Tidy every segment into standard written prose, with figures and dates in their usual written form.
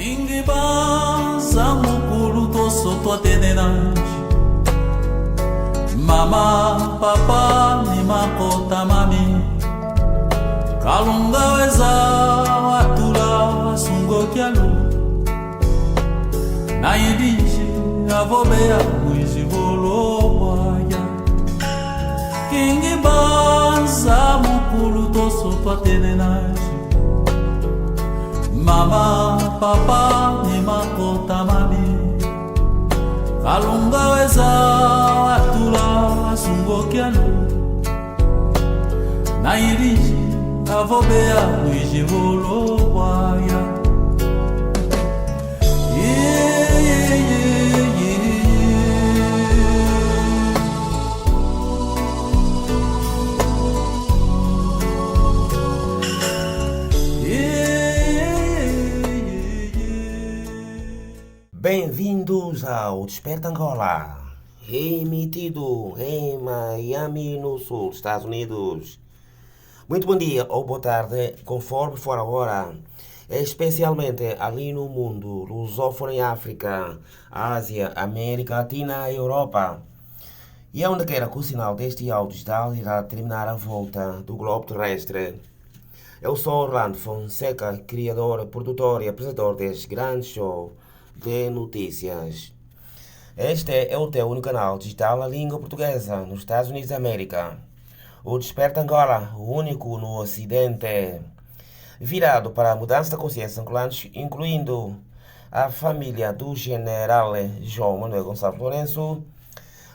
Ingibanza mukulu toso twatenenanji Mama, papa, ni makota mami Kalunga weza watula wasungo kialu Na yedinji avobea mwizi volo waya Ingibanza mukulu toso twatenenanji Mama, papa, ni makota mami Kalunga weza watula wasungo kialu Na iriji avobea mwiji volo waya Bem-vindos ao Desperta Angola, emitido em Miami, no sul, Estados Unidos. Muito bom dia ou boa tarde, conforme for a hora, especialmente ali no mundo lusófono em África, Ásia, América Latina e Europa. E aonde quer que o sinal deste áudio irá terminar a volta do globo terrestre. Eu sou Orlando Fonseca, criador, produtor e apresentador deste grande show de notícias. Este é o teu único canal digital na língua portuguesa nos Estados Unidos da América. O Desperta Angola, o único no Ocidente, virado para a mudança da consciência angolanos, incluindo a família do general João Manuel Gonçalves Lourenço,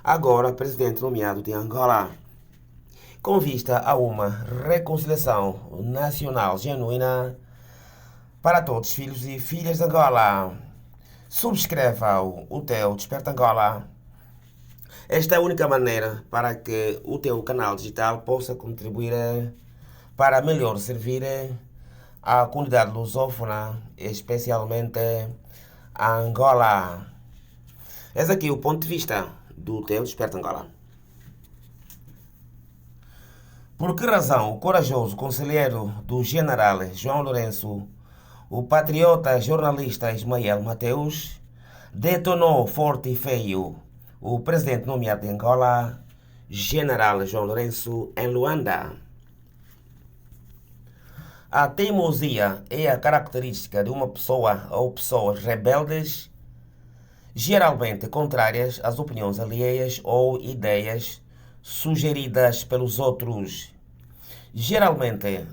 agora presidente nomeado de Angola, com vista a uma reconciliação nacional genuína para todos os filhos e filhas de Angola. Subscreva o teu Desperta Angola. Esta é a única maneira para que o teu canal digital possa contribuir para melhor servir a comunidade lusófona, especialmente a Angola. Eis aqui o ponto de vista do teu Desperta Angola. Por que razão o corajoso conselheiro do general João Lourenço, o patriota jornalista Ismael Mateus, detonou forte e feio o presidente nomeado de Angola, general João Lourenço, em Luanda? A teimosia é a característica de uma pessoa ou pessoas rebeldes, geralmente contrárias às opiniões alheias ou ideias sugeridas pelos outros. Geralmente,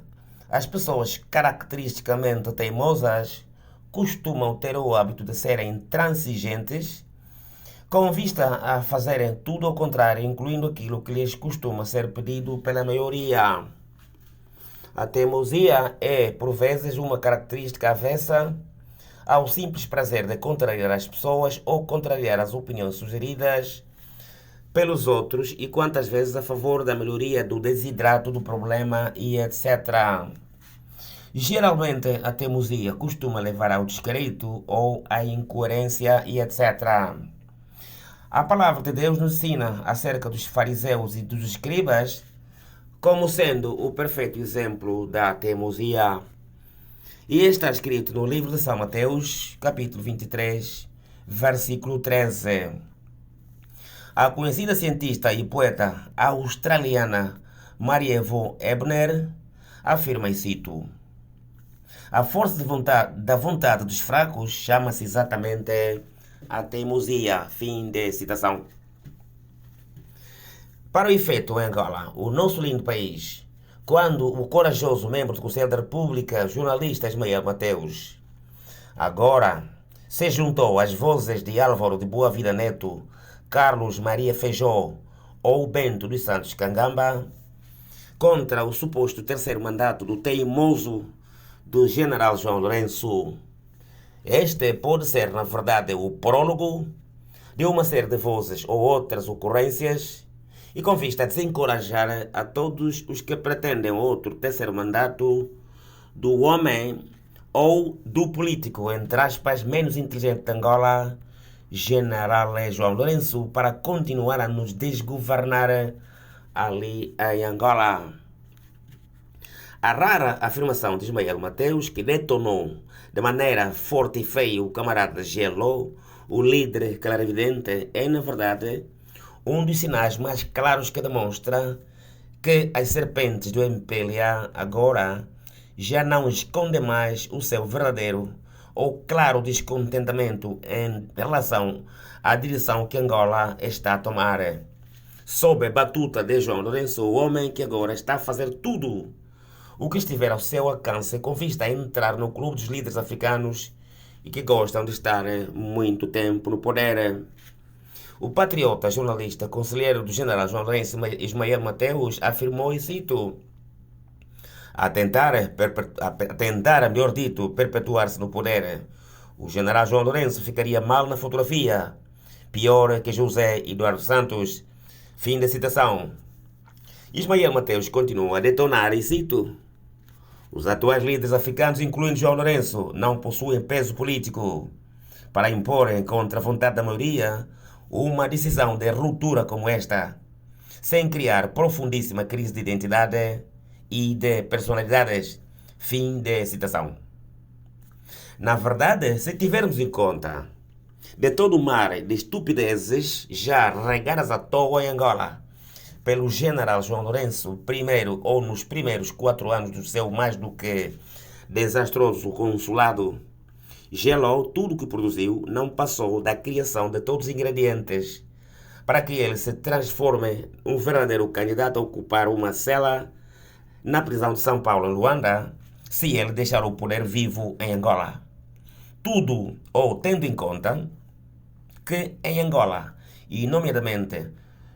as pessoas caracteristicamente teimosas costumam ter o hábito de serem intransigentes, com vista a fazerem tudo ao contrário, incluindo aquilo que lhes costuma ser pedido pela maioria. A teimosia é, por vezes, uma característica avessa ao simples prazer de contrariar as pessoas ou contrariar as opiniões sugeridas pelos outros e quantas vezes a favor da melhoria do desidrato do problema e etc. Geralmente a teimosia costuma levar ao descrédito ou à incoerência e etc. A palavra de Deus nos ensina acerca dos fariseus e dos escribas como sendo o perfeito exemplo da teimosia. E está escrito no livro de São Mateus, capítulo 23, versículo 13. A conhecida cientista e poeta australiana Marie-Yvonne Ebner afirma, e cito: a força da vontade dos fracos chama-se exatamente a teimosia. Fim de citação. Para o efeito, em Angola, o nosso lindo país, quando o corajoso membro do Conselho da República, jornalista Ismael Mateus, agora se juntou às vozes de Álvaro de Boa Vida Neto, Carlos Maria Feijó ou Bento dos Santos Cangamba, contra o suposto terceiro mandato do teimoso do general João Lourenço. Este pode ser, na verdade, o prólogo de uma série de vozes ou outras ocorrências e com vista a desencorajar a todos os que pretendem outro terceiro mandato do homem ou do político, entre aspas, menos inteligente de Angola, general João Lourenço, para continuar a nos desgovernar ali em Angola. A rara afirmação de Ismael Mateus, que detonou de maneira forte e feia o camarada Gelo, o líder clarividente, é, na verdade, um dos sinais mais claros que demonstra que as serpentes do MPLA agora já não escondem mais o seu verdadeiro ou claro descontentamento em relação à direção que Angola está a tomar. Sob a batuta de João Lourenço, o homem que agora está a fazer tudo o que estiver ao seu alcance com vista a entrar no clube dos líderes africanos e que gostam de estar muito tempo no poder. O patriota, jornalista, conselheiro do general João Lourenço, Ismael Mateus, afirmou, e cito, a tentar, melhor dito, perpetuar-se no poder, o general João Lourenço ficaria mal na fotografia, pior que José Eduardo Santos. Fim da citação. Ismael Mateus continua a detonar, e cito, os atuais líderes africanos, incluindo João Lourenço, não possuem peso político para imporem contra a vontade da maioria uma decisão de ruptura como esta, sem criar profundíssima crise de identidade e de personalidades. Fim de citação. Na verdade, se tivermos em conta de todo o mar de estupidezes já regadas à toa em Angola pelo general João Lourenço, primeiro ou nos primeiros 4 anos do seu mais do que desastroso consulado, Gelo, tudo o que produziu não passou da criação de todos os ingredientes para que ele se transforme um verdadeiro candidato a ocupar uma cela na prisão de São Paulo, em Luanda, se ele deixar o poder vivo em Angola. Tudo, ou tendo em conta que em Angola, e nomeadamente,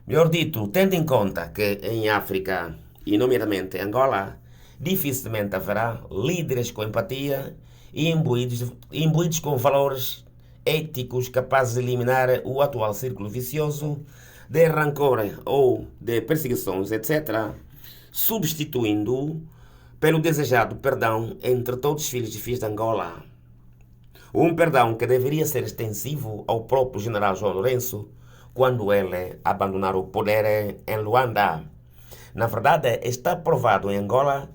melhor dito, tendo em conta que em África, e nomeadamente Angola, dificilmente haverá líderes com empatia e imbuídos com valores éticos capazes de eliminar o atual círculo vicioso de rancor ou de perseguições, etc., substituindo-o pelo desejado perdão entre todos os filhos e filhas de Angola. Um perdão que deveria ser extensivo ao próprio general João Lourenço quando ele abandonar o poder em Luanda. Na verdade, está provado em Angola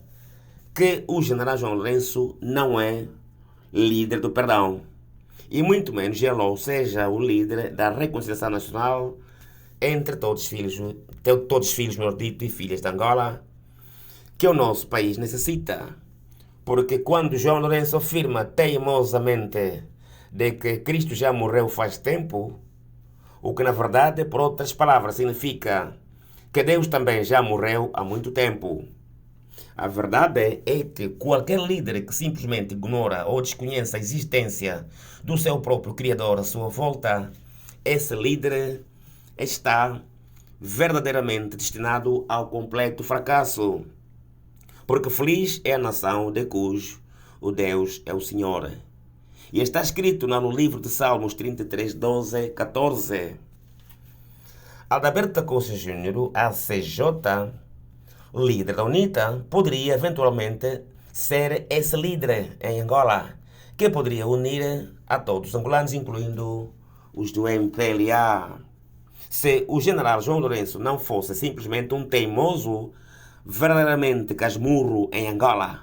que o general João Lourenço não é líder do perdão, e muito menos Gelo seja o líder da reconciliação nacional entre todos os filhos, melhor dito, e filhas de Angola, que o nosso país necessita. Porque quando João Lourenço afirma teimosamente de que Cristo já morreu faz tempo, o que na verdade, por outras palavras, significa que Deus também já morreu há muito tempo. A verdade é que qualquer líder que simplesmente ignora ou desconhece a existência do seu próprio Criador à sua volta, esse líder está verdadeiramente destinado ao completo fracasso. Porque feliz é a nação de cujo o Deus é o Senhor. E está escrito no livro de Salmos 33, 12, 14. Adalberto Costa Júnior, ACJ, líder da UNITA, poderia eventualmente ser esse líder em Angola, que poderia unir a todos os angolanos, incluindo os do MPLA. Se o general João Lourenço não fosse simplesmente um teimoso verdadeiramente casmurro em Angola,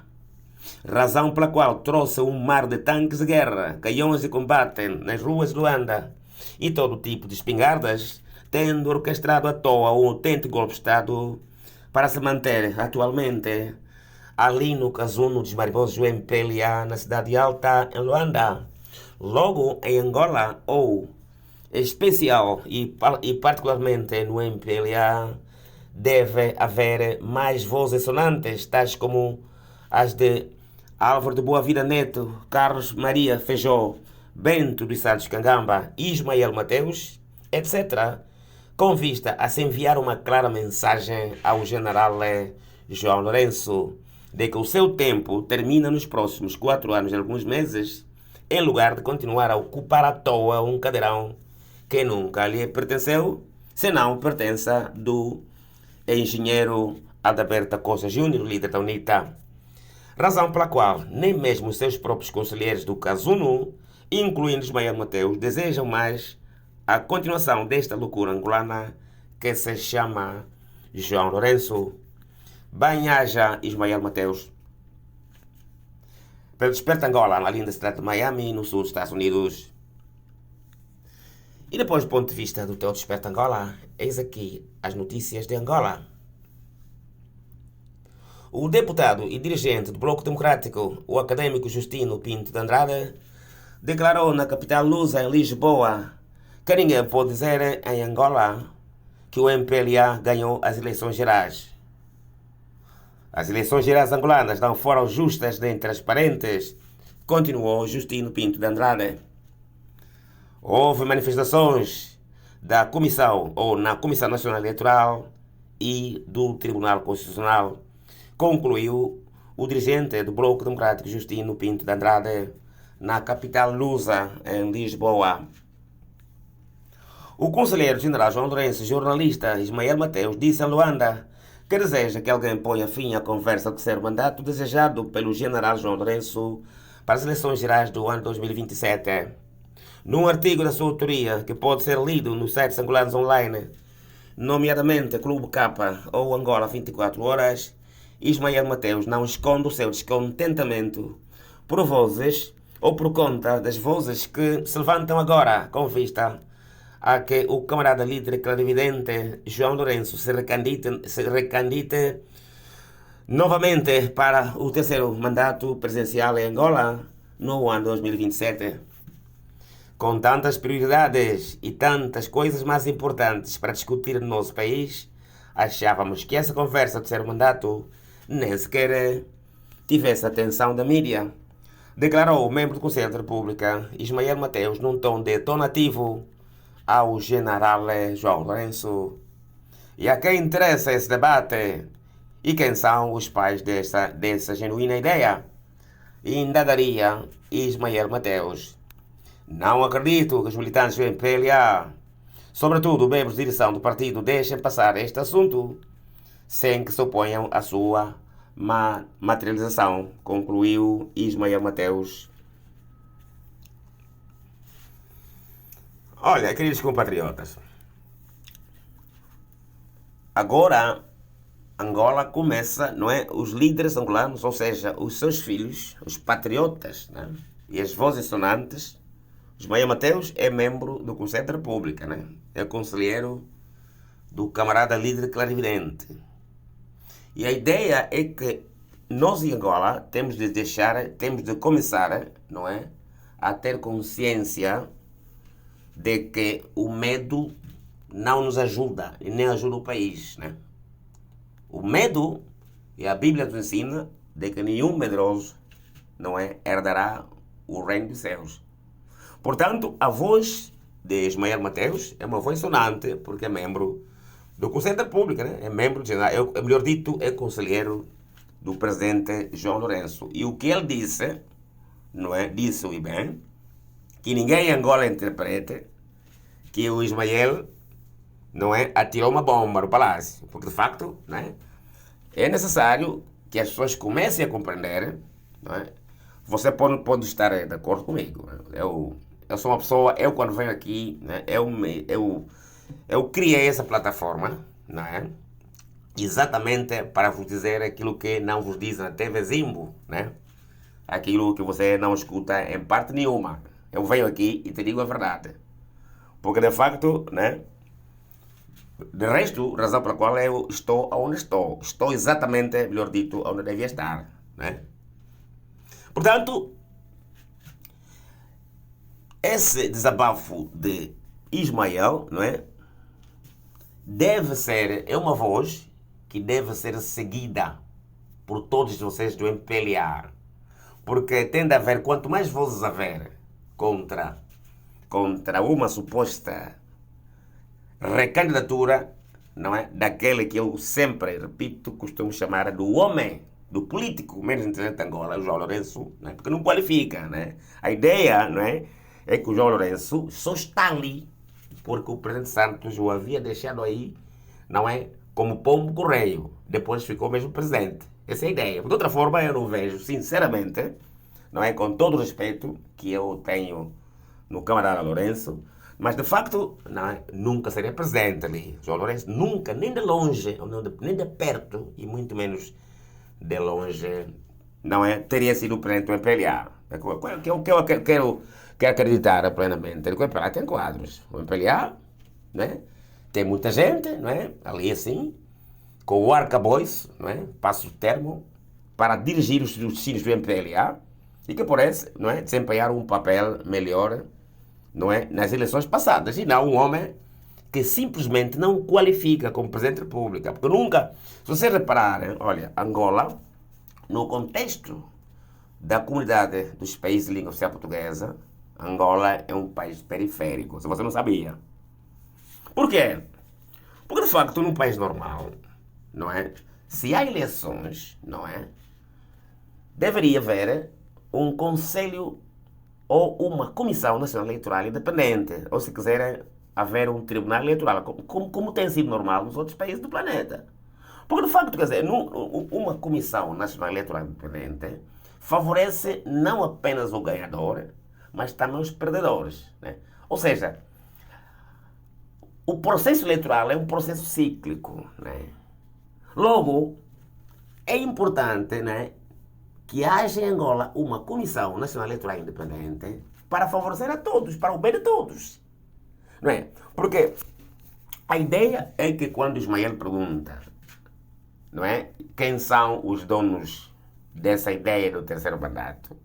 razão pela qual trouxe um mar de tanques de guerra, canhões de combate nas ruas de Luanda e todo tipo de espingardas, tendo orquestrado à toa um autêntico golpe de Estado para se manter atualmente ali no casuno dos mariposos do MPLA na cidade alta em Luanda. Logo em Angola, ou em especial e particularmente no MPLA, deve haver mais vozes sonantes, tais como as de Álvaro de Boa Vida Neto, Carlos Maria Feijó, Bento dos Santos Cangamba, Ismael Mateus, etc., com vista a se enviar uma clara mensagem ao general João Lourenço de que o seu tempo termina nos próximos 4 anos e alguns meses, em lugar de continuar a ocupar à toa um cadeirão que nunca lhe pertenceu, senão pertença do engenheiro Adalberto Costa Júnior, líder da UNITA. Razão pela qual nem mesmo os seus próprios conselheiros do Casuno, incluindo Ismael Mateus, desejam mais a continuação desta loucura angolana que se chama João Lourenço. Bem-aja Ismael Mateus. pelo Desperta Angola, na linha da cidade de Miami, no sul dos Estados Unidos. E depois, do ponto de vista do teu Desperta Angola, eis aqui as notícias de Angola. O deputado e dirigente do Bloco Democrático, o académico Justino Pinto de Andrade, declarou na capital lusa, em Lisboa, que ninguém pode dizer em Angola que o MPLA ganhou as eleições gerais. As eleições gerais angolanas não foram justas nem transparentes, continuou Justino Pinto de Andrade. Houve manifestações da Comissão ou na Comissão Nacional Eleitoral e do Tribunal Constitucional, concluiu o dirigente do Bloco Democrático Justino Pinto de Andrade na capital lusa, em Lisboa. O conselheiro-general João Lourenço, jornalista Ismael Mateus, disse a Luanda que deseja que alguém ponha fim à conversa do terceiro mandato desejado pelo general João Lourenço para as eleições gerais do ano 2027. Num artigo da sua autoria, que pode ser lido nos sites angolanos online, nomeadamente Clube K ou Angola 24 Horas, Ismael Mateus não esconde o seu descontentamento por vozes ou por conta das vozes que se levantam agora com vista a que o camarada líder clarividente João Lourenço se recandite novamente para o terceiro mandato presidencial em Angola no ano 2027. Com tantas prioridades e tantas coisas mais importantes para discutir no nosso país, achávamos que essa conversa do terceiro mandato nem sequer tivesse atenção da mídia, declarou o membro do Conselho da República, Ismael Mateus, num tom detonativo ao general João Lourenço. E a quem interessa esse debate? E quem são os pais dessa genuína ideia? Indagaria Ismael Mateus. Não acredito que os militantes do MPLA, sobretudo membros de direção do partido, deixem passar este assunto sem que se oponham à sua materialização, concluiu Ismael Mateus. Olha, queridos compatriotas, agora Angola começa, não é? Os líderes angolanos, ou seja, os seus filhos, os patriotas, né? E as vozes sonantes. Ismael Mateus é membro do Conselho da República, né? É conselheiro do camarada líder clarividente. E a ideia é que nós em Angola temos de começar, não é? A ter consciência de que o medo não nos ajuda e nem ajuda o país, né? O medo, e a Bíblia nos ensina, de que nenhum medroso, não é, herdará o reino dos céus. Portanto, a voz de Ismael Mateus é uma voz sonante, porque é membro do Conselho da República, né? É membro general, melhor dito, é conselheiro do presidente João Lourenço. E o que ele disse, não é, disse e bem, que ninguém em Angola interprete que o Ismael, não é, atirou uma bomba no palácio, porque de facto, não é, é necessário que as pessoas comecem a compreender, não é? Você pode estar de acordo comigo, né? Eu sou uma pessoa, eu quando venho aqui, né, eu criei essa plataforma, não é? Exatamente para vos dizer aquilo que não vos dizem na TV Zimbo, né? Aquilo que você não escuta em parte nenhuma. Eu venho aqui e te digo a verdade. Porque de facto, né? De resto, razão pela qual eu estou onde estou. Estou exatamente, melhor dito, onde devia estar, né? Portanto, esse desabafo de Ismael, não é? É uma voz que deve ser seguida por todos vocês do MPLA. Porque tende a haver, quanto mais vozes haver contra uma suposta recandidatura, não é? Daquele que eu sempre, repito, costumo chamar do homem, do político menos inteligente de Angola, o João Lourenço, né? Porque não qualifica, né? A ideia, não é? É que o João Lourenço só está ali porque o presidente Santos o havia deixado aí, não é? Como pombo correio. Depois ficou mesmo presidente. Essa é a ideia. De outra forma, eu não vejo, sinceramente, não é? Com todo o respeito que eu tenho no camarada Lourenço, mas de facto, não é? Nunca seria presidente ali. João Lourenço nunca, nem de longe, nem de perto, e muito menos de longe, não é? Teria sido perante o MPLA. Que eu quero acreditar plenamente. O MPLA tem quadros. O MPLA, não é? Tem muita gente, não é? Ali assim, com o arcabouço, não é? Passo o termo, para dirigir os destinos do MPLA e que parece, não é? Desempenhar um papel melhor, não é? Nas eleições passadas. E não um homem que simplesmente não qualifica como Presidente da República. Porque nunca, se você reparar, olha, Angola, no contexto da comunidade dos países de língua oficial portuguesa, Angola é um país periférico, se você não sabia. Por quê? Porque, de facto, num país normal, não é? Se há eleições, não é? Deveria haver um conselho ou uma comissão nacional eleitoral independente, ou se quiserem, haver um tribunal eleitoral, como tem sido normal nos outros países do planeta. Porque, de facto, quer dizer, uma comissão nacional eleitoral independente favorece não apenas o ganhador, mas também os perdedores, né? Ou seja, o processo eleitoral é um processo cíclico, né? Logo, é importante, né, que haja em Angola uma Comissão Nacional Eleitoral Independente para favorecer a todos, para o bem de todos. Não é? Porque a ideia é que quando Ismael pergunta, não é, quem são os donos dessa ideia do terceiro mandato,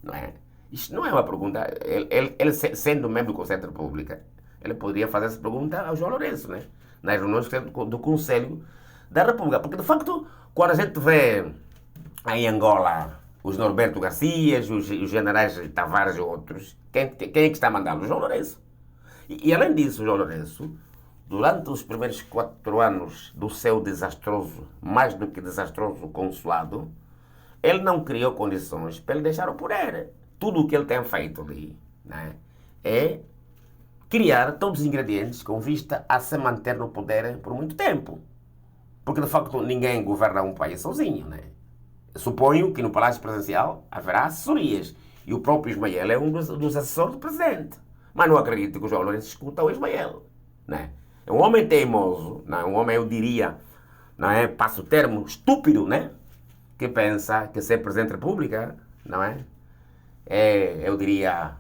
não é? Isto não é uma pergunta, ele sendo membro do Conselho da República, ele poderia fazer essa pergunta ao João Lourenço, né? Nas reuniões do Conselho da República. Porque, de facto, quando a gente vê em Angola os Norberto Garcias, os generais Tavares e outros, quem é que está a mandá-los? O João Lourenço. E além disso, o João Lourenço, durante os primeiros 4 anos do seu desastroso, mais do que desastroso consulado, ele não criou condições para ele deixar o poder. Tudo o que ele tem feito ali, né, é criar todos os ingredientes com vista a se manter no poder por muito tempo. Porque, de facto, ninguém governa um país sozinho, né? Suponho que no Palácio Presidencial haverá assessorias. E o próprio Ismael é um dos assessores do Presidente. Mas não acredito que o João Lourenço escuta o Ismael, né? É um homem teimoso, não é? Um homem, eu diria, não é? Passo o termo, estúpido, né? Que pensa que ser Presidente da República, não é? Eu diria,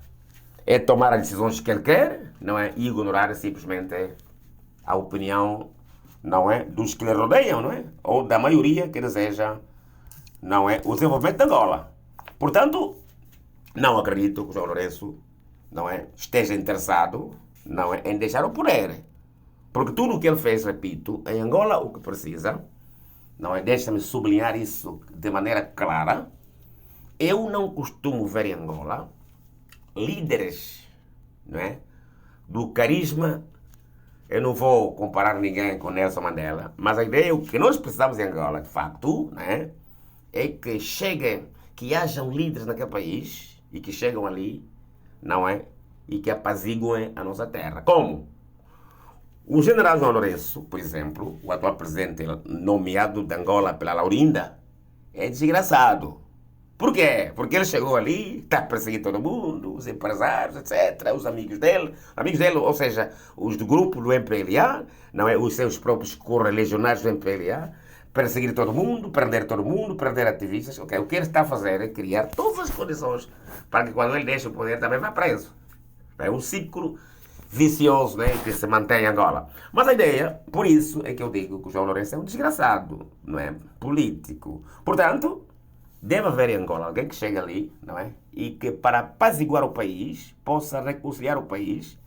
é tomar as decisões que ele quer, não é? E ignorar simplesmente a opinião, não é? Dos que lhe rodeiam, não é? Ou da maioria que deseja, não é? O desenvolvimento de Angola. Portanto, não acredito que o João Lourenço, não é? Esteja interessado, não é? Em deixar o poder. Porque tudo o que ele fez, repito, em Angola o que precisa, não é? Deixa-me sublinhar isso de maneira clara. Eu não costumo ver em Angola líderes, não é? Do carisma. Eu não vou comparar ninguém com Nelson Mandela, mas a ideia é o que nós precisamos em Angola, de facto, não é? É que cheguem, que hajam líderes naquele país e que chegam ali, não é? E que apaziguem a nossa terra. Como? O general João Lourenço, por exemplo, o atual presidente nomeado de Angola pela Laurinda, é desgraçado. Por quê? Porque ele chegou ali, está a perseguir todo mundo, os empresários, etc., os amigos dele, ou seja, os do grupo do MPLA, não é? Os seus próprios correligionários do MPLA, perseguir todo mundo, prender ativistas. Okay? O que ele está a fazer é criar todas as condições para que quando ele deixe o poder também vá preso. É um ciclo vicioso, né, que se mantém em Angola. Mas a ideia, por isso é que eu digo que o João Lourenço é um desgraçado, não é? Político. Portanto, deve haver em Angola alguém que chegue ali, não é? E que para apaziguar o país, possa reconciliar o país,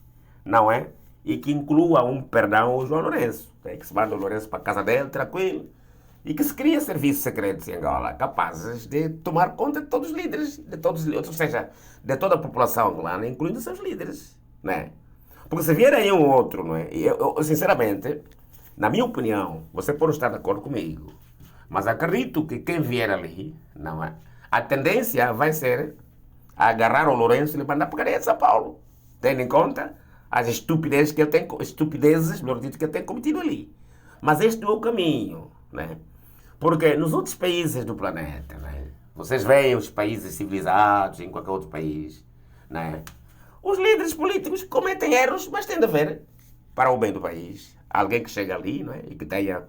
não é? E que inclua um perdão ao João Lourenço. É? Que se manda o Lourenço para a casa dele, tranquilo. E que se cria serviços secretos em Angola, capazes de tomar conta de todos os líderes, ou seja, de toda a população angolana, incluindo os seus líderes, não é? Porque se vier aí um outro, não é? Eu, sinceramente, na minha opinião, você pode estar de acordo comigo, mas acredito que quem vier ali, não é? A tendência vai ser agarrar o Lourenço e lhe mandar para a cadeia de São Paulo, tendo em conta as estupidezes que ele tem, melhor dito, que ele tem cometido ali. Mas este não é o caminho, né? Porque nos outros países do planeta, né? Vocês veem os países civilizados, em qualquer outro país, né? Os líderes políticos cometem erros, mas tem de haver, para o bem do país, alguém que chegue ali, não é? E que tenha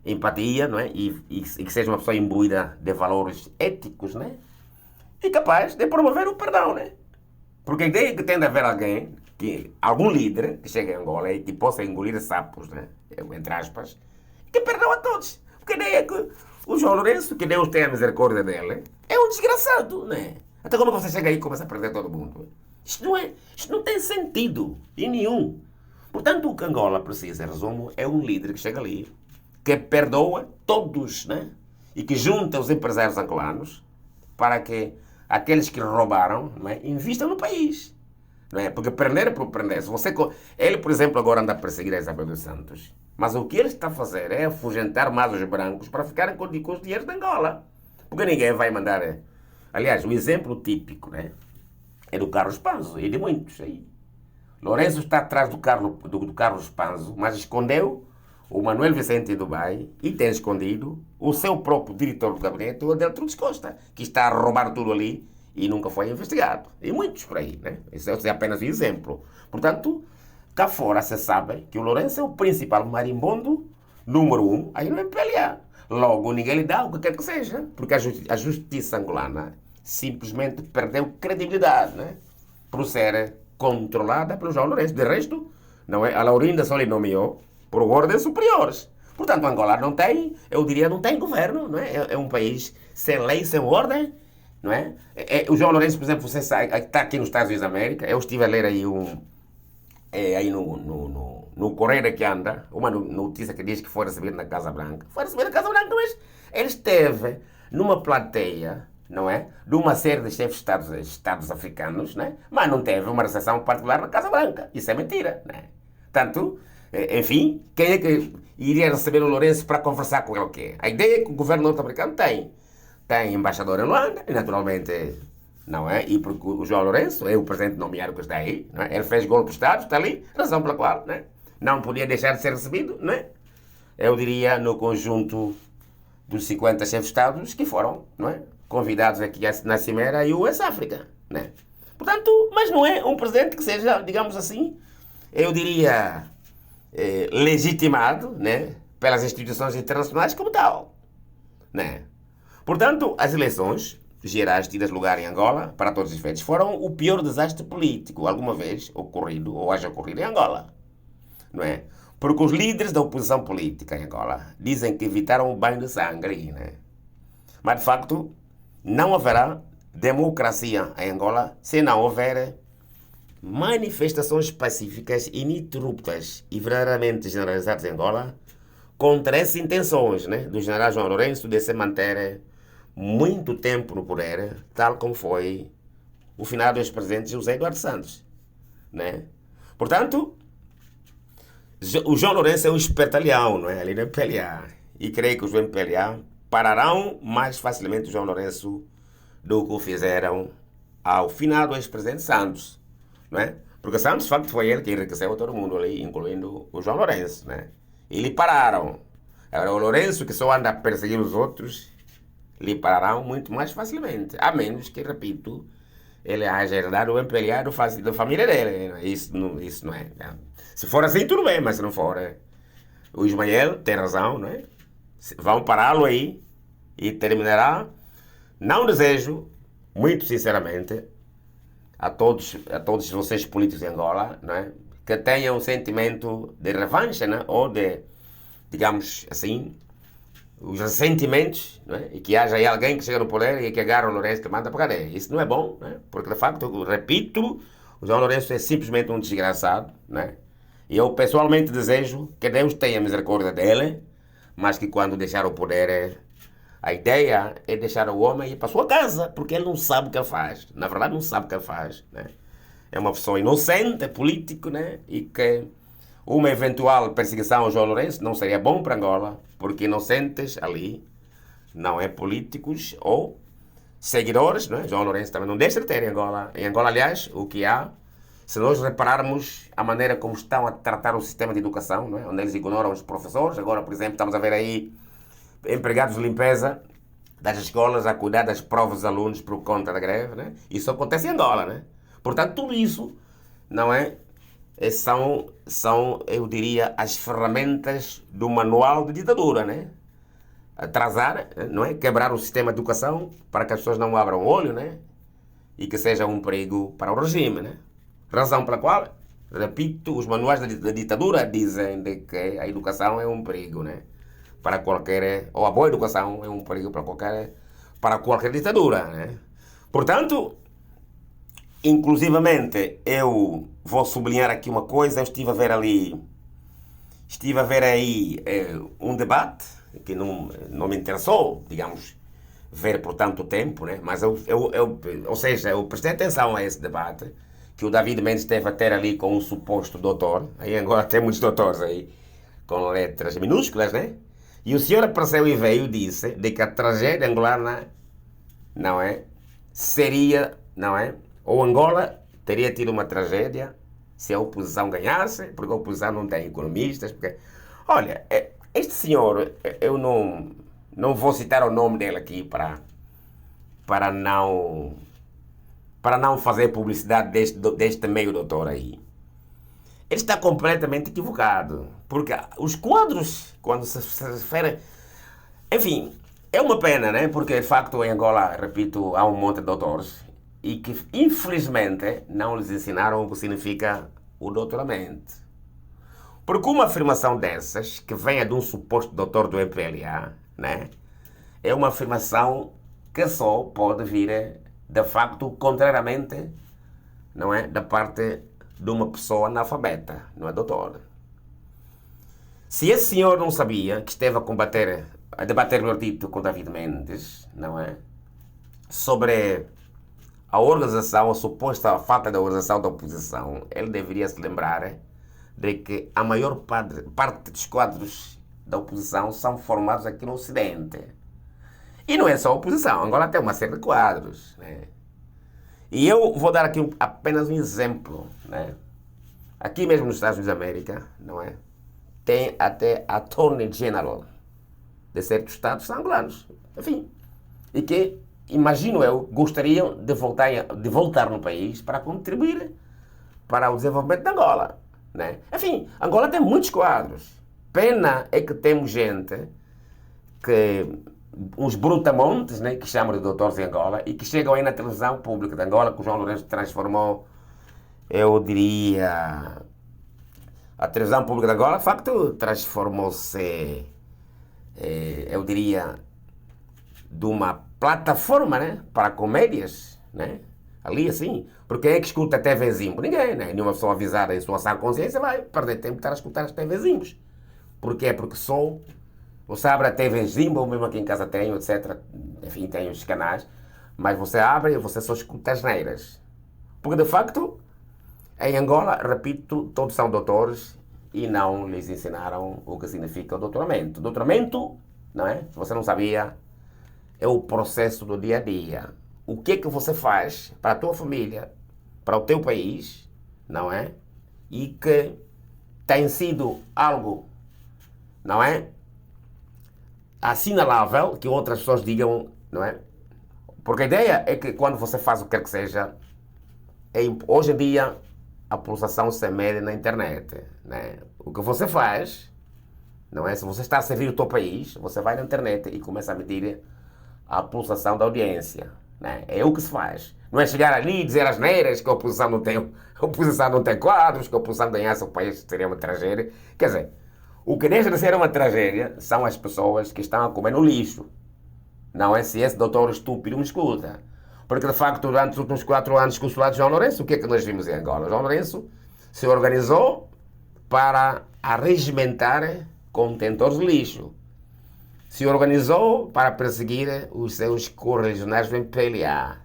empatia, não é? E que seja uma pessoa imbuída de valores éticos, né? E capaz de promover o perdão, né? Porque a ideia que tem de haver alguém, algum líder que chegue a Angola e que possa engolir sapos, né? Entre aspas, que perdoa a todos. Porque a ideia é que o João Lourenço, que Deus tenha misericórdia dele, é um desgraçado, né? Até como você chega aí e começa a perder todo mundo? Isto não tem sentido em nenhum. Portanto, o que Angola precisa, em resumo, é um líder que chega ali, que perdoa todos, né? E que junta os empresários angolanos para que aqueles que roubaram, não é, invistam no país. Não é? Porque prender por prender. Se você, ele, por exemplo, agora anda a perseguir a Isabel dos Santos. Mas o que ele está a fazer é afugentar mais os brancos para ficarem com os dinheiros de Angola. Porque ninguém vai mandar. Aliás, o exemplo típico, né, é do Carlos Panzo e de muitos aí. Lourenço está atrás do Carlos Panzo, mas escondeu o Manuel Vicente em Dubai e tem escondido o seu próprio diretor do gabinete, o Adeltrudes Costa, que está a roubar tudo ali e nunca foi investigado. E muitos por aí, né? Esse é apenas um exemplo. Portanto, cá fora se sabe que o Lourenço é o principal marimbondo número 1 aí no MPLA. Logo, ninguém lhe dá o que quer que seja, porque a justiça angolana simplesmente perdeu credibilidade, né? Por ser controlada pelo João Lourenço. De resto, não é? A Laurinda só lhe nomeou por ordens superiores. Portanto, Angola não tem, eu diria, não tem governo, não é? É um país sem lei, sem ordem, não é? O João Lourenço, por exemplo, você sabe, está aqui nos Estados Unidos da América, eu estive a ler aí aí no Correio que anda, uma notícia que diz que foi recebido na Casa Branca. Foi recebido na Casa Branca, mas ele esteve numa plateia, não é? De uma série de chefes de Estados africanos, né? Mas não teve uma recepção particular na Casa Branca. Isso é mentira, né? Tanto, enfim, quem é que iria receber o Lourenço para conversar com ele o quê? A ideia que o governo norte-americano tem. Tem embaixador em Luanda, e naturalmente, não é? E porque o João Lourenço é o presidente nomeado que está aí, não é? Ele fez golpe de Estado, está ali, razão pela qual, né? Não podia deixar de ser recebido, não é? Eu diria no conjunto dos 50 chefes de Estados que foram, não é? Convidados aqui na Cimeira e US África, né? Portanto, mas não é um presidente que seja, digamos assim, eu diria, legitimado, né? Pelas instituições internacionais como tal, né? Portanto, as eleições gerais tidas lugar em Angola, para todos os efeitos, foram o pior desastre político alguma vez ocorrido ou haja ocorrido em Angola, não é? Porque os líderes da oposição política em Angola dizem que evitaram o banho de sangue, né? Mas, de facto, não haverá democracia em Angola se não houver manifestações pacíficas ininterruptas e verdadeiramente generalizadas em Angola contra essas intenções, né, do general João Lourenço de se manter muito tempo no poder, tal como foi o final do ex-presidente José Eduardo Santos, né? Portanto, o João Lourenço é um espertalhão, não é? Ali no MPLA. E creio que os MPLA pararão mais facilmente o João Lourenço do que o fizeram ao final do ex-presidente Santos, não é? Porque Santos, de facto, foi ele que enriqueceu todo mundo ali, incluindo o João Lourenço, né? E lhe pararam. Agora, o Lourenço, que só anda a perseguir os outros, lhe pararão muito mais facilmente. A menos que, repito, ele haja herdado o MPLA da família dele. Isso não é. Se for assim, tudo bem, mas se não for, o Ismael tem razão, não é? Vão pará-lo aí e terminará. Não desejo, muito sinceramente, a todos vocês políticos de Angola, não é? Que tenham um sentimento de revanche, né? Ou de, digamos assim, os ressentimentos, não é? E que haja aí alguém que chega no poder e que agarra o Lourenço que manda para a cadeia. Isso não é bom, né? Porque de facto, eu repito, o João Lourenço é simplesmente um desgraçado, né? E eu pessoalmente desejo que Deus tenha misericórdia dele, mas que quando deixar o poder, a ideia é deixar o homem ir para a sua casa, porque ele não sabe o que ele faz. Na verdade, não sabe o que ele faz, né? É uma pessoa inocente, é político, né? E que uma eventual perseguição ao João Lourenço não seria bom para Angola, porque inocentes ali não é políticos ou seguidores, né? João Lourenço também não deixa de ter em Angola. Em Angola, aliás, o que há, se nós repararmos a maneira como estão a tratar o sistema de educação, né? Onde eles ignoram os professores. Agora, por exemplo, estamos a ver aí empregados de limpeza das escolas a cuidar das provas dos alunos por conta da greve, né? Isso acontece em Angola, né? Portanto, tudo isso não é são, eu diria, as ferramentas do manual de ditadura, né? Atrasar, não é? Quebrar o sistema de educação para que as pessoas não abram o olho, né? E que seja um perigo para o regime, né? Razão pela qual, repito, os manuais da ditadura dizem de que a educação é um perigo, né? Para qualquer, ou a boa educação é um perigo para qualquer ditadura, né? Portanto, inclusivamente, eu vou sublinhar aqui uma coisa, eu estive a ver aí um debate que não me interessou, digamos, ver por tanto tempo, né? Mas ou seja, eu prestei atenção a esse debate que o David Mendes esteve a ter ali com um suposto doutor, aí agora tem muitos doutores aí, com letras minúsculas, né? E o senhor apareceu e veio e disse de que a tragédia angolana, não é, seria, não é, ou Angola teria tido uma tragédia se a oposição ganhasse, porque a oposição não tem economistas, porque, olha, este senhor, eu não vou citar o nome dele aqui para não fazer publicidade deste meio doutor aí. Ele está completamente equivocado, porque os quadros, quando se refere... Enfim, é uma pena, né? Porque, de facto, em Angola, repito, há um monte de doutores e que, infelizmente, não lhes ensinaram o que significa o doutoramento. Porque uma afirmação dessas, que venha de um suposto doutor do MPLA, né? É uma afirmação que só pode vir, de facto, contrariamente, não é? Da parte de uma pessoa analfabeta, não é doutor. Se esse senhor não sabia que esteve a debater, melhor dito, com David Mendes, não é? Sobre a organização, a suposta falta de organização da oposição, ele deveria se lembrar de que a maior parte dos quadros da oposição são formados aqui no Ocidente. E não é só a oposição, Angola tem uma série de quadros, né? E eu vou dar aqui apenas um exemplo, né? Aqui mesmo nos Estados Unidos da América, não é? Tem até a Attorney General de certos estados angolanos, enfim, e que, imagino eu, gostariam de voltar no país para contribuir para o desenvolvimento de Angola, né? Enfim, Angola tem muitos quadros. Pena é que temos gente uns brutamontes, né, que chamam de doutores em Angola e que chegam aí na televisão pública de Angola, que o João Lourenço transformou, eu diria, a televisão pública de Angola, de facto, transformou-se, eu diria, de uma plataforma, né, para comédias, né, ali assim, porque quem é que escuta a TV Zimbo? Ninguém, né, nenhuma pessoa avisada em sua sã consciência vai perder tempo de estar a escutar as TV Zimbos. Porquê? Porque você abre a TV Zimbo, mesmo aqui em casa tenho, etc. Enfim, tenho os canais. Mas você abre e você só escuta as neiras. Porque, de facto, em Angola, repito, todos são doutores e não lhes ensinaram o que significa o doutoramento. Doutoramento, não é? Se você não sabia, é o processo do dia a dia. O que é que você faz para a tua família, para o teu país, não é? E que tem sido algo, não é? Assinalável que outras pessoas digam, não é? Porque a ideia é que quando você faz o que quer que seja, hoje em dia a pulsação se mede na internet, né? O que você faz, não é? Se você está a servir o teu país, você vai na internet e começa a medir a pulsação da audiência, né? É o que se faz. Não é chegar ali e dizer as neiras que a oposição não tem quadros, que a oposição ganhasse o país, seria uma tragédia. Quer dizer, o que deixa de ser uma tragédia são as pessoas que estão a comer no lixo. Não é se esse doutor estúpido me escuta. Porque, de facto, durante os últimos 4 anos consulado João Lourenço, o que é que nós vimos em Angola? João Lourenço se organizou para arregimentar contentores de lixo. Se organizou para perseguir os seus correligionários do MPLA.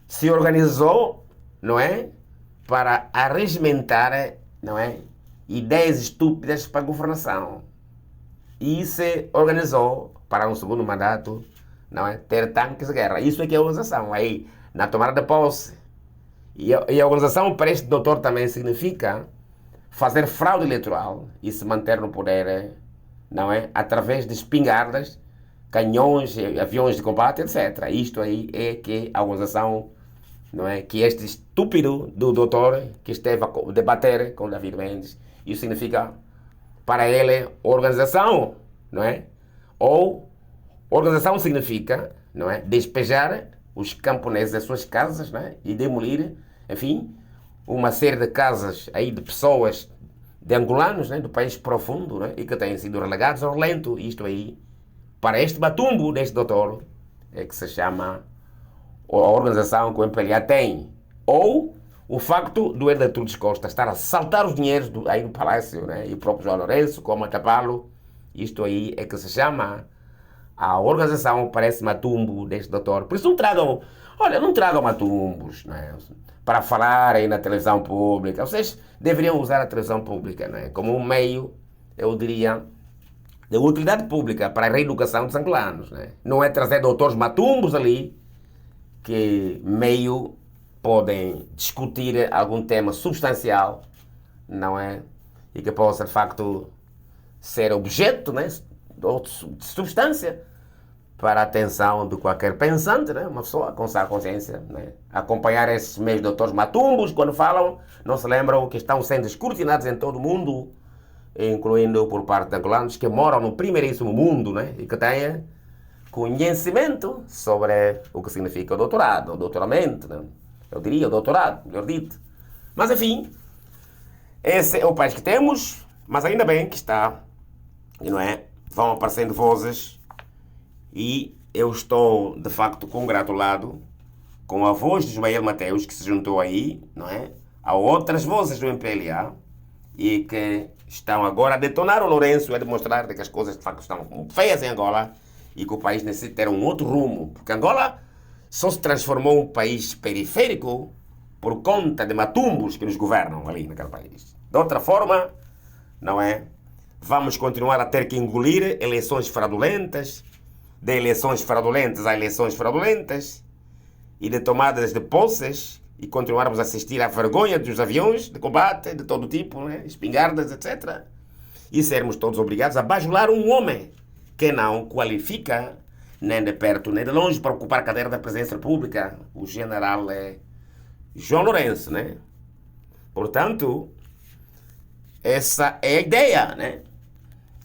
Se organizou, não é? Para arregimentar, não é? Ideias estúpidas para a governação. E se organizou para um segundo mandato, não é? Ter tanques de guerra. Isso é que é a organização. Aí, na tomada de posse. E a organização para este doutor também significa fazer fraude eleitoral e se manter no poder, não é? Através de espingardas, canhões, aviões de combate, etc. Isto aí é que a organização não é? Que este estúpido do doutor que esteve a debater com David Mendes, isso significa para ele organização, não é? Ou organização significa, não é? Despejar os camponeses das suas casas, não é? E demolir, enfim, uma série de casas aí de pessoas, de angolanos, né? Do país profundo, né? E que têm sido relegados ao relento, isto aí, para este batumbo deste doutor, é que se chama a organização que o MPLA tem. Ou o facto do Eder Trudes Costa estar a saltar os dinheiros aí no palácio, né? E o próprio João Lourenço, como a tapá-lo, isto aí é que se chama a organização para esse matumbo deste doutor. Por isso não tragam, olha, não tragam matumbos, né? Para falar aí na televisão pública. Vocês deveriam usar a televisão pública, né? Como um meio, eu diria, de utilidade pública para a reeducação dos angolanos, né? Não é trazer doutores matumbos ali que meio podem discutir algum tema substancial, não é? E que possa de facto ser objeto, né? De substância para a atenção de qualquer pensante, né? Uma pessoa com sã consciência, né? Acompanhar esses meus doutores matumbos, quando falam, não se lembram que estão sendo escrutinados em todo o mundo, incluindo por parte de angolanos que moram no primeiríssimo mundo, né? E que têm conhecimento sobre o que significa o doutorado, o doutoramento, né? Eu diria o doutorado, melhor dito. Mas enfim, esse é o país que temos, mas ainda bem que está, não é? Vão aparecendo vozes e eu estou de facto congratulado com a voz de Ismael Mateus, que se juntou aí, não é? A outras vozes do MPLA e que estão agora a detonar o Lourenço e a demonstrar que as coisas de facto estão muito feias em Angola e que o país necessita ter um outro rumo, porque Angola só se transformou um país periférico por conta de matumbos que nos governam ali naquele país. De outra forma, não é? Vamos continuar a ter que engolir eleições fraudulentas, de eleições fraudulentas a eleições fraudulentas e de tomadas de posses e continuarmos a assistir à vergonha dos aviões de combate de todo tipo, né? Espingardas, etc. E sermos todos obrigados a bajular um homem que não qualifica nem de perto nem de longe para ocupar a cadeira da presidência da República, o general João Lourenço, né? Portanto, essa é a ideia, né?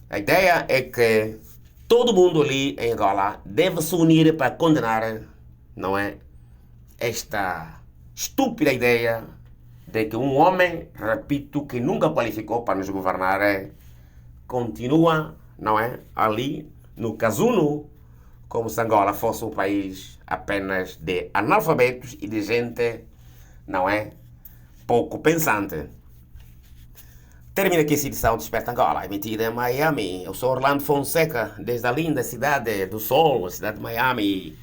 A ideia é que todo mundo ali em Angola deve se unir para condenar, não é? Esta estúpida ideia de que um homem, repito, que nunca qualificou para nos governar, continua, não é? Ali no casuno, como se Angola fosse um país apenas de analfabetos e de gente, não é? Pouco pensante. Termina aqui essa edição de Desperta Angola, emitida em Miami. Eu sou Orlando Fonseca, desde a linda cidade do Sol, a cidade de Miami.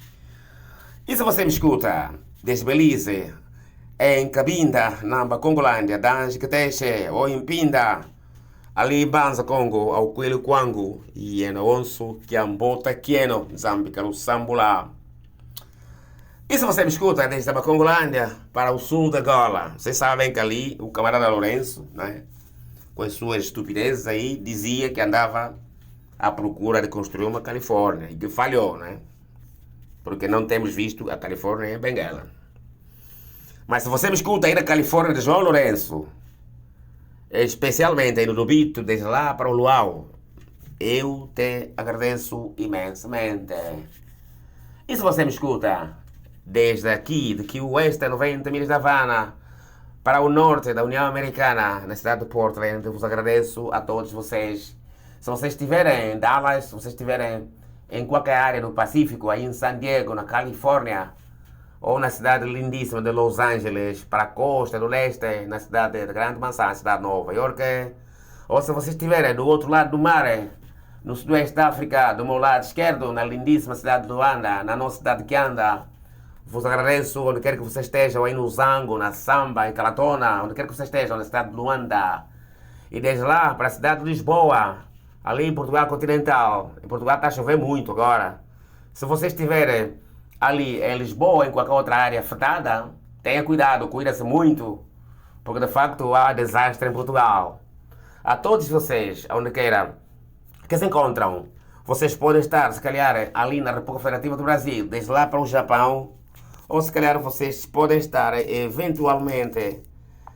E se você me escuta desde Belize, em Cabinda, Namba, Congolândia, Dange, Keteche, ou em Pinda, ali Banza, Congo, ao Coelho Kwangu, e em Onso, Kiambota, Kieno, Zambika, no Sambula. E se você me escuta desde a Congolândia para o sul da Angola, vocês sabem que ali o camarada Lourenço, né, com as suas estupidezes aí, dizia que andava à procura de construir uma Califórnia, e que falhou, né? Porque não temos visto a Califórnia em Benguela. Mas se você me escuta aí na Califórnia de João Lourenço, especialmente aí no Lubito, desde lá para o Luau, eu te agradeço imensamente. E se você me escuta desde aqui, de Key West, a 90 milhas da Havana, para o norte da União Americana, na cidade de Portland, eu vos agradeço a todos vocês. Se vocês estiverem em Dallas, se vocês estiverem em qualquer área do Pacífico, aí em San Diego, na Califórnia, ou na cidade lindíssima de Los Angeles, para a costa do leste, na cidade de Grande Manzana, cidade de Nova York, ou se vocês estiverem do outro lado do mar, no sudoeste da África, do meu lado esquerdo, na lindíssima cidade de Luanda, na nossa cidade de Kianda, vos agradeço onde quer que vocês estejam, aí no Zango, na Samba, em Calatona, onde quer que vocês estejam, na cidade de Luanda, e desde lá para a cidade de Lisboa, ali em Portugal continental. Em Portugal está a chover muito agora. Se vocês estiverem ali em Lisboa, em qualquer outra área afetada, tenha cuidado, cuida-se muito, porque de facto há desastre em Portugal. A todos vocês, onde queira que se encontram, vocês podem estar, se calhar, ali na República Federativa do Brasil, desde lá para o Japão, Ou se calhar vocês podem estar eventualmente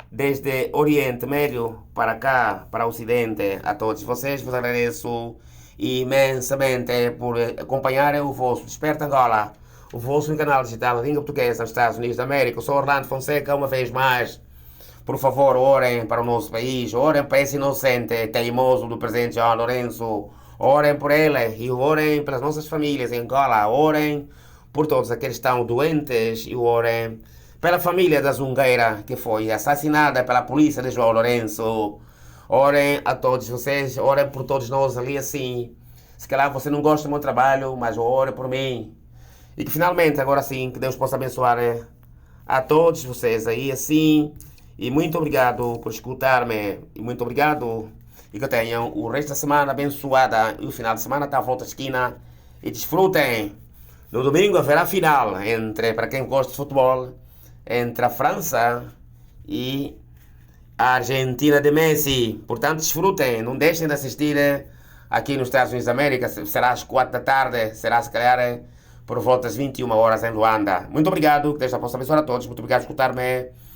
desde Oriente Médio para cá, para o Ocidente. A todos vocês vos agradeço imensamente por acompanharem o vosso Desperta Angola, o vosso canal digital de língua portuguesa nos Estados Unidos da América. Eu sou Orlando Fonseca, uma vez mais. Por favor, orem para o nosso país, orem para esse inocente teimoso do presidente João Lourenço, orem por ele e orem pelas nossas famílias em Angola, orem por todos aqueles que estão doentes e orem pela família da Zungueira que foi assassinada pela polícia de João Lourenço. Orem a todos vocês, orem por todos nós ali assim. Se calhar você não gosta do meu trabalho, mas ore por mim. E que finalmente, agora sim, que Deus possa abençoar a todos vocês aí assim. E muito obrigado por escutar-me. E muito obrigado. E que tenham o resto da semana abençoada. E o final de semana está à volta da esquina. E desfrutem. No domingo haverá final entre, para quem gosta de futebol, entre a França e a Argentina de Messi. Portanto, desfrutem. Não deixem de assistir aqui nos Estados Unidos da América. Será às 4 da tarde. Será, se calhar, por volta das 21 horas em Luanda. Muito obrigado. Que Deus possa abençoar a todos. Muito obrigado por escutar-me.